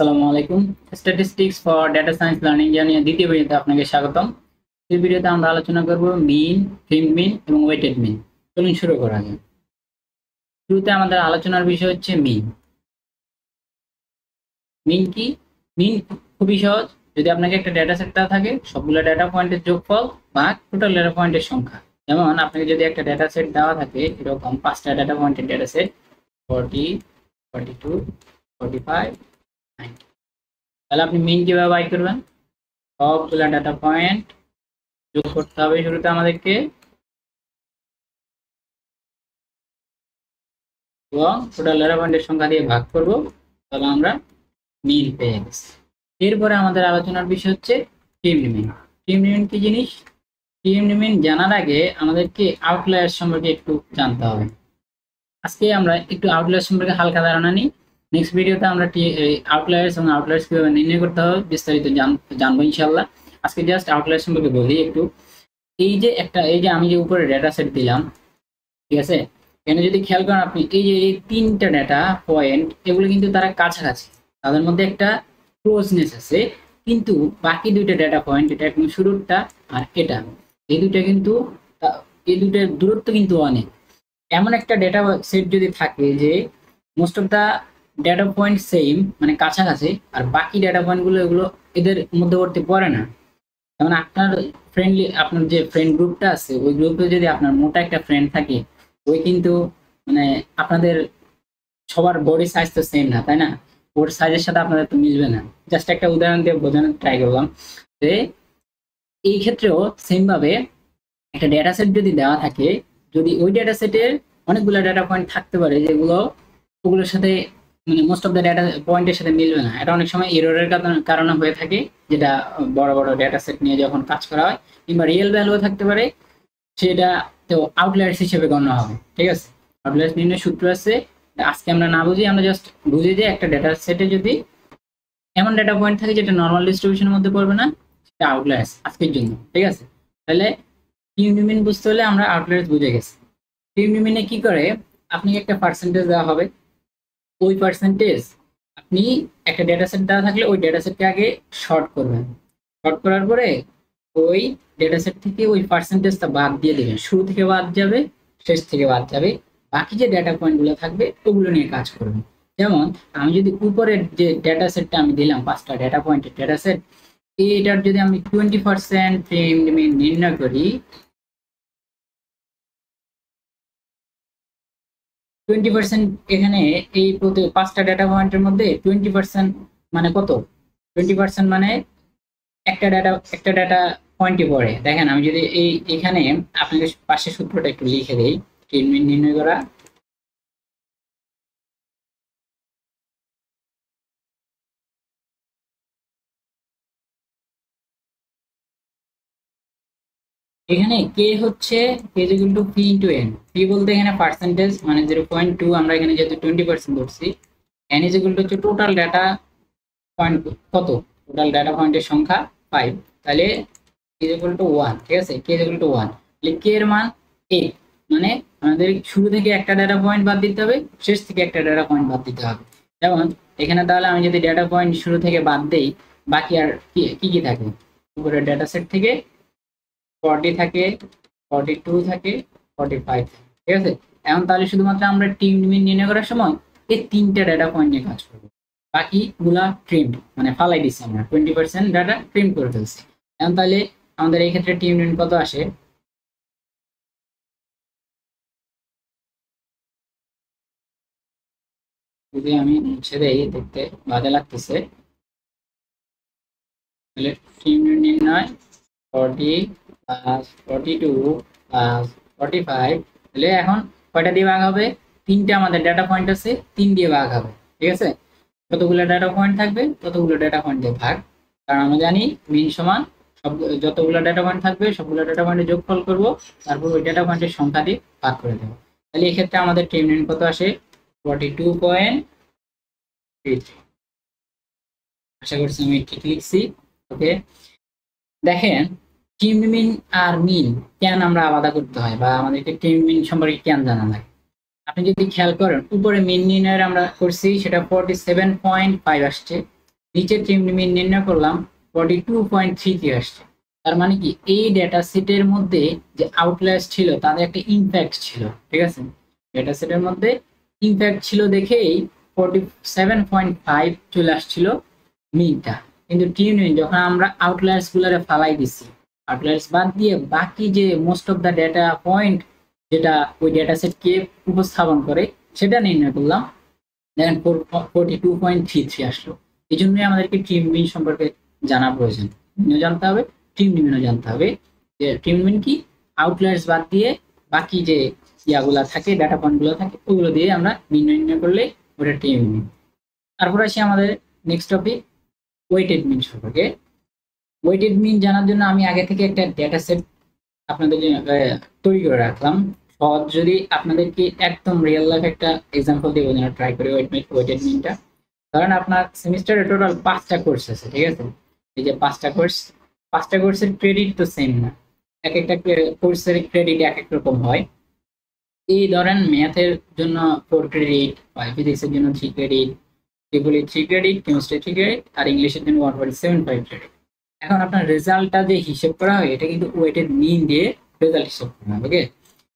আসসালামু আলাইকুম। Statistics for data science learning জার্নির দ্বিতীয় ভিডিওতে আপনাকে স্বাগতম। এই ভিডিওতে আমরা আলোচনা করব মিন, ফিল্ড মিন এবং ওয়েটেড মিন। চলুন শুরু করা যাক। শুরুতে আমাদের আলোচনার বিষয় হচ্ছে মিন। মিন কি? মিন খুবই সহজ। যদি আপনাকে একটা ডেটা সেট দেওয়া থাকে, সবগুলো ডেটা পয়েন্টের যোগফল ভাগ টোটাল ডেটা পয়েন্টের সংখ্যা। যেমন আপনাকে যদি একটা ডেটা সেট দেওয়া থাকে এরকম 5টা ডেটা পয়েন্টের ডেটা সেট 40, 42, 45, 90, তাহলে আপনি মিন কিভাবে বাই করবেন? সবগুলা ডাটা পয়েন্ট যোগ করতে হবে শুরুতে আমাদেরকে, এবং টোটাল ডেটা পয়েন্টের সংখ্যা দিয়ে ভাগ করব, তাহলে আমরা মিন পেয়ে গেছি। এরপরে আমাদের আলোচনার বিষয় হচ্ছে টিম লিমিট। টিম লিমিট কি জিনিস? টিম লিমিট জানার আগে আমাদেরকে আউটলায়ার সম্পর্কে একটু জানতে হবে। আজকে আমরা একটু আউটলায়ার সম্পর্কে হালকা ধারণা নিই। নেক্সট ভিডিওতে আমরা আউটলায়ার্স এবং আউটলায়ার্স কিভাবে নির্ণয় করতে হবে বিস্তারিত জানবো ইনশাল্লাহ। আজকে জাস্ট আউটলায়ার সম্পর্কে বলি একটু। এই যে আমি যে উপরে ডেটা সেট দিলাম, ঠিক আছে, এখানে যদি খেয়াল করেন আপনি, এই যে এই 3টা ডেটা পয়েন্ট, এগুলো কিন্তু তারা কাছাকাছি, তাদের মধ্যে একটা ক্লোজনেস আছে, কিন্তু বাকি 2টা ডেটা পয়েন্ট, এটা একদম শুরুরটা আর এটা, এই দুইটা কিন্তু এই দুইটার দূরত্ব কিন্তু অনেক। এমন একটা ডেটা সেট যদি থাকে যে most of the data point same, মানে কাছাকাছি, আর বাকি ডেটা পয়েন্টগুলো এগুলো এদের মধ্যবর্তী পড়ে না, যেমন আপনার যে ফ্রেন্ড গ্রুপটা আছে, ওই গ্রুপে যদি আপনার মোটা একটা ফ্রেন্ড থাকে, ওই কিন্তু মানে আপনাদের সবার বডি সাইজ তো সেম না, তাই না? ওর সাইজের সাথে আপনাদের তো মিলবে না। জাস্ট একটা উদাহরণ দিয়ে বোঝানোর ট্রাই করলাম যে এই ক্ষেত্রেও সেম ভাবে একটা ডেটা সেট যদি দেওয়া থাকে, যদি ওই ডেটা সেটের অনেকগুলো ডেটা পয়েন্ট থাকতে পারে যেগুলো ওগুলোর সাথে, মানে মোস্ট অফ দ্য ডেটা পয়েন্টের সাথে মিলবে না, এটা অনেক সময় এররের কারণে হয়ে থাকে, যেটা বড় বড় ডেটা সেট নিয়ে যখন কাজ করা হয়, কিংবা রিয়েল ভ্যালুও থাকতে পারে, সেটা তো আউটলায়ার্স হিসেবে গণ্য হবে। ঠিক আছে, আউটলায়ার্স নির্ণয় সূত্র আছে, আজকে আমরা না বুঝি, আমরা জাস্ট বুঝি যে একটা ডেটা সেটে যদি এমন ডেটা পয়েন্ট থাকে যেটা নর্মাল ডিস্ট্রিবিউশনের মধ্যে পড়বে না, সেটা আউটলায়ার্স আজকের জন্য। ঠিক আছে, তাহলে টিম লিমিট বুঝতে হলে আমরা আউটলায়ার্স বুঝে গেছি। টিম লিমিটে কি করে, আপনাকে একটা পার্সেন্টেজ দেওয়া হবে, ওই পার্সেন্টেজ আপনি একটা ডেটা সেট দেওয়া থাকলে ওই ডেটা সেটকে আগে শর্ট করবেন, শর্ট করার পরে ওই ডেটা সেট থেকে ওই পার্সেন্টেজটা বাদ দিয়ে দেবেন, শুরু থেকে বাদ যাবে, শেষ থেকে বাদ যাবে, বাকি যে ডেটা পয়েন্টগুলো থাকবে ওগুলো নিয়ে কাজ করবেন। যেমন আমি যদি উপরের যে ডেটা সেটটা আমি দিলাম 5টা ডেটা পয়েন্টের ডেটা সেট, এইটার যদি আমি 20% নির্ণয় করি, 20% এখানে এই প্রতি 5টা ডেটা পয়েন্টের মধ্যে 20% মানে কত? 20% মানে একটা ডেটা পয়েন্টই পড়ে। দেখেন আমি যদি এখানে আপনাকে পাশে সূত্রটা একটু লিখে দিই, ট্রিটমেন্ট নির্ণয় করা। এখানে কে হচ্ছে K is equal to P into N. P বলতে এখানে পার্সেন্টেজ, মানে 0.2, আমরা এখানে যেহেতু 20% ধরছি। এন ইজ ইকুয়াল টু হচ্ছে টোটাল ডেটা পয়েন্ট, কত? টোটাল ডেটা পয়েন্টের সংখ্যা 5, তাহলে ইজ ইকুয়াল টু 1। ঠিক আছে, কে ইজ ইকুয়াল টু 1, তাহলে কে এর মান 8, মানে আমাদের শুরু থেকে একটা ডেটা পয়েন্ট বাদ দিতে হবে, শেষ থেকে একটা ডেটা পয়েন্ট বাদ দিতে হবে। যেমন এখানে তাহলে আমি যদি ডেটা পয়েন্ট শুরু থেকে বাদ দেই, বাকি আর কি কি থাকে? উপরের ডেটা সেট থেকে 40 থাকে, 42 থাকে, 45 থাকে। ঠিক আছে, এখন তাহলে শুধুমাত্র আমরা টিম লিমিট নির্ণয় করার সময় এই 3টা ডেটা পয়েন্ট নিয়ে কাজ করবো, বাকিগুলা ট্রিমড, মানে ফালাই দিচ্ছি, আমরা 20% ডাটা ট্রিম করে ফেলছি। এখন তাহলে আমাদের এই ক্ষেত্রে টিম লিমিট কত আসে? যদি আমি মুছে দেই, দেখতে বাজে লাগতেছে, তাহলে টিম লিমিট নির্ণয় 40 প্লাস 42 প্লাস 45, তাহলে এখন কয়টা দিয়ে ভাগ হবে? 3টে আমাদের ডেটা পয়েন্ট আছে, 3 দিয়ে ভাগ হবে। ঠিক আছে, যতগুলো ডেটা পয়েন্ট থাকবে ততগুলো ডেটা পয়েন্ট দিয়ে ভাগ, কারণ আমরা জানি মিন সমান সব, যতগুলো ডেটা পয়েন্ট থাকবে সবগুলো ডেটা পয়েন্টে যোগফল করব, তারপর ওই ডেটা পয়েন্টের সংখ্যা দিয়ে ভাগ করে দেবো। তাহলে এই ক্ষেত্রে আমাদের টিম লিমিট কত আসে? 42.33। আশা করছি আমি ঠিক লিখছি। ওকে, দেখেন টিম মিন আর মিন কেন আমরা আলাদা করতে হয়, বা আমাদেরকে টিম মিন সম্পর্কে কেন জানা লাগে? আপনি যদি খেয়াল করেন, উপরে মিন নির্ণয়ের আমরা করছি, সেটা 47.5 আসছে, নিচে টিম মিন নির্ণয় করলাম 42.33 আসছে। তার মানে কি এই ডেটা সেটের মধ্যে যে আউটলায়ার্স ছিল তাদের একটা ইমপ্যাক্ট ছিল, ঠিক আছে, ডেটা সেটের মধ্যে ইমপ্যাক্ট ছিল দেখেই 47.5 চলে আসছিল মিনটা। কিন্তু টিম মিন যখন আমরা আউটলায়ার্স গুলারে ফালাই দিছি, আউটলায়ার্স বাদ দিয়ে বাকি যে most of the data point যেটা ওই ডেটা সেটকে উপস্থাপন করে সেটা নির্ণয় করলাম, দেখেন 42.33 আসলো। এই জন্যই আমাদেরকে টিম মিন সম্পর্কে জানা প্রয়োজন, জানতে হবে, টিম মিনও জানতে হবে যে টিম মিন কি, আউটলায়ার্স বাদ দিয়ে বাকি যে ইয়াগুলা থাকে, ডাটা পয়েন্ট গুলো থাকে, ওগুলো দিয়ে আমরা নির্ণয় করলে ওটা টিম মিন। তারপর আসি আমাদের নেক্সট টপিক, ওয়েটেড মিন সম্পর্কে। ওয়েটেড মিন জানার জন্য আমি আগে থেকে একটা ডেটা সেট আপনাদের তৈরি করে রাখলাম। সহজ, যদি আপনাদেরকে একদম রিয়েল লাইফ একটা এক্সাম্পল দিব যেন ট্রাই করে ওয়েটেড মিনটা। ধরেন আপনার সেমিস্টারে টোটাল 5টা কোর্স আছে, ঠিক আছে, এই যে 5টা কোর্সের ক্রেডিট তো সেম না, এক একটা কোর্সের ক্রেডিট এক এক রকম হয়। এই ধরেন ম্যাথের জন্য 4 ক্রেডিট, ফিজিক্সের জন্য 3 ক্রেডিট, ট্রিপলি 3 ক্রেডিট, কেমিস্ট্রি 3 ক্রেডিট, আর ইংলিশের জন্য 1.75 ক্রেডিট। এখন আপনার রেজাল্টটা যে হিসেব করা হয় এটা কিন্তু ওয়েটেড মিন দিয়ে রেজাল্ট হিসেব করা হবে। ওকে,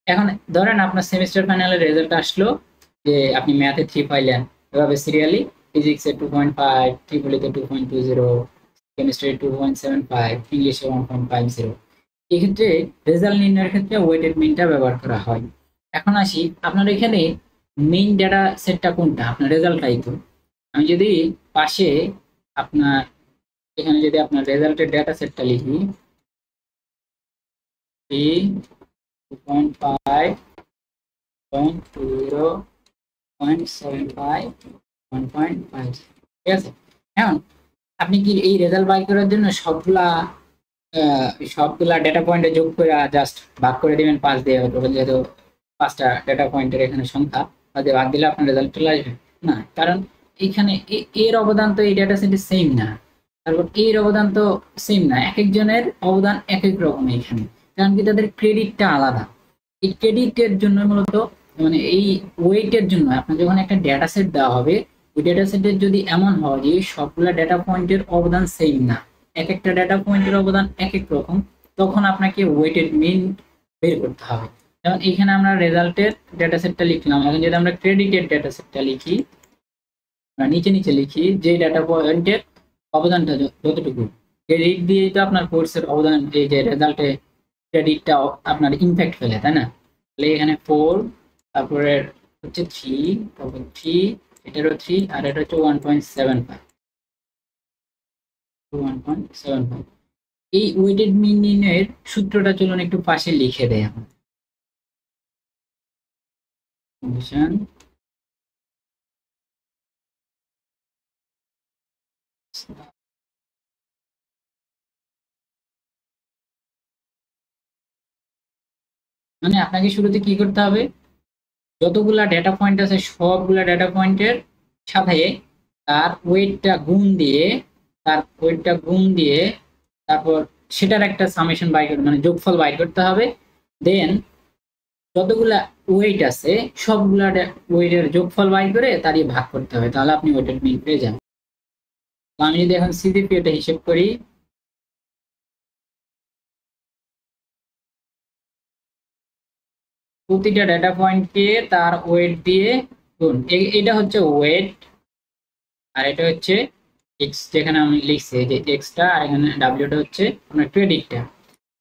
এখন ধরেন আপনার সেমিস্টার ফাইনালের রেজাল্ট আসলো যে আপনি ম্যাথে 3 পাইলেন, এভাবে সিরিয়ালি ফিজিক্সে 2.5, ট্রিপলিতে 2.20, কেমিস্ট্রি 2.75, ইংলিশে 1.50। এক্ষেত্রে রেজাল্ট নির্ণয়ের ক্ষেত্রে ওয়েটেড মিনটা ব্যবহার করা হয়। এখন আসি আপনার এখানে মেইন ডেটা সেটটা কোনটা, আপনার রেজাল্টটাই তো। আমি যদি পাশে আপনার এখানে যদি আপনার রেজাল্টের ডেটা সেটটা লিখি 2.5.20.75 1.5, ঠিক আছে। এখন আপনি কি এই রেজাল্ট বাই করার জন্য সবগুলা ডেটা পয়েন্টে যোগ করে জাস্ট ভাগ করে দিবেন 5 দিয়ে, যেহেতু 5টা ডেটা পয়েন্টের এখানে সংখ্যা, ভাগ দিলে আপনার রেজাল্ট চলে আসবে না, কারণ এখানে এর অবদান তো এই ডেটা সেটে সেম না, তারপর এর অবদান তো সেম না, এক একজনের অবদান এক এক রকম এখানে, কারণ কি তাদের ক্রেডিটটা আলাদা। এই ক্রেডিটের জন্য মূলত মানে এই ওয়েটের জন্য আপনার যখন একটা ডেটা সেট দেওয়া হবে, ওই ডেটা সেটের যদি এমন হয় যে সবগুলা ডেটা পয়েন্টের অবদান সেম না, এক একটা ডেটা পয়েন্টের অবদান এক এক রকম, তখন আপনাকে ওয়েটেড মিন বের করতে হবে। যেমন এখানে আমরা রেজাল্টের ডেটা সেটটা লিখলাম, এখন যদি আমরা ক্রেডিটের ডেটা সেটটা লিখি, নিচে লিখি যে ডেটা পয়েন্টের অবদানটা যতটুকু, ক্রেডিট দিয়ে তো আপনার কোর্সের অবদান, এই যে রেজাল্টে ক্রেডিটটা আপনার ইমপ্যাক্ট ফেলে, তাই না? তাহলে এখানে 4, তারপরে হচ্ছে 3, তারপর 3, এটারও 3, আর এটা হচ্ছে 1.75। এই ওয়েটেড মিনের সূত্রটা চলুন একটু পাশে লিখে দেয় আমরা। মানে আপনাকে শুরুতে কি করতে হবে, যতগুলা ডেটা পয়েন্ট আছে সবগুলা ডেটা পয়েন্টের সাথে তার ওয়েটটা গুণ দিয়ে তারপর সেটার একটা সামেশন বাই করতে, মানে যোগফল বাইর করতে হবে। দেন যতগুলা ওয়েট আছে সবগুলা ওয়েটের যোগফল বাই করে তারই ভাগ করতে হবে, তাহলে আপনি ওয়েটেড মিন পেয়ে যাবেন। আমি যদি এখন সিজিপি এটা হিসেব করি, প্রতিটা ডেটা পয়েন্টকে তার ওয়েট দিয়ে গুণ, এটা হচ্ছে ওয়েট, আর এটা হচ্ছে এক্স, যেখানে আমি লিখছি যে এক্সটা, আর এখানে ডাব্লিউটা হচ্ছে আপনার ক্রেডিটটা।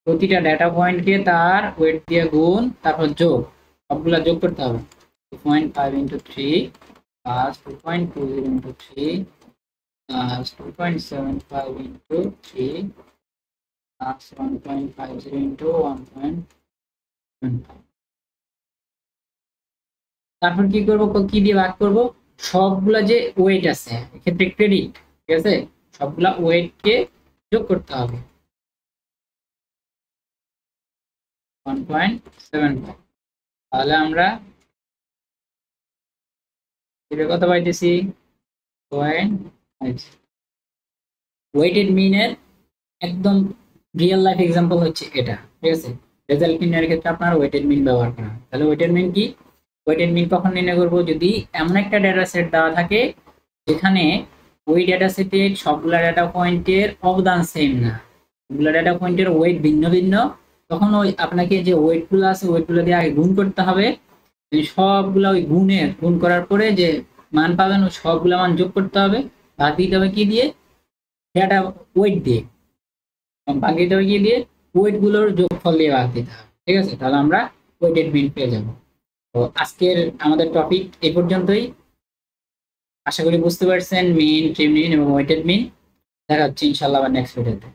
প্রতিটা ডেটা পয়েন্টকে তার ওয়েট দিয়ে গুণ, তারপর যোগ, সবগুলা যোগ করতে হবে। 2.5 into 3 plus 2.20 into 3 plus 2.75 into 3 plus 1.50 into 1.25। তারপর কি করব, কি দিয়ে ভাগ করব, সবগুলা যে ওয়েট আছে এক্ষেত্রে ক্রেডিট, ঠিক আছে, সবগুলা ওয়েটকে যোগ করতে হবে 1.75। তাহলে আমরা কত পাইতেছি, ওয়েটেড মিনের একদম রিয়েল লাইফ এক্সাম্পল হচ্ছে এটা, ঠিক আছে। রেজাল্ট নির্ণয়ের ক্ষেত্রে আপনার ওয়েটেড মিন ব্যবহার করা হয়। তাহলে ওয়েটেড মিন কি, ওয়েটেড মিন কখন নির্ণয় করব, যদি এমন একটা ডেটা সেট দেওয়া থাকে যেখানে ওই ডেটা সেটে সবগুলা ডেটা পয়েন্টের অবদান সেম না, সবগুলা ডেটা পয়েন্টের ওয়েট ভিন্ন ভিন্ন, তখন ওই আপনাকে যে ওয়েট গুলো আছে ওয়েট গুলো দিয়ে আগে গুণ করতে হবে, সবগুলা ওই গুণ করার পরে যে মান পাবেন ওই সবগুলা মান যোগ করতে হবে, ভাগ দিতে হবে কি দিয়ে, ডেটা ওয়েট দিয়ে, ভাগ দিতে হবে কি দিয়ে, ওয়েট গুলোর যোগফল দিয়ে ভাগ দিতে হবে। ঠিক আছে, তাহলে আমরা ওয়েটেড মিন পেয়ে যাবো। তো আজকের আমাদের টপিক এই পর্যন্তই। আশা করি বুঝতে পারছেন মিন, ট্রিম মিন এবং ওয়েটেড মিন। দেখা হচ্ছে ইনশাল্লাহ আবার নেক্সট ভিডিওতে।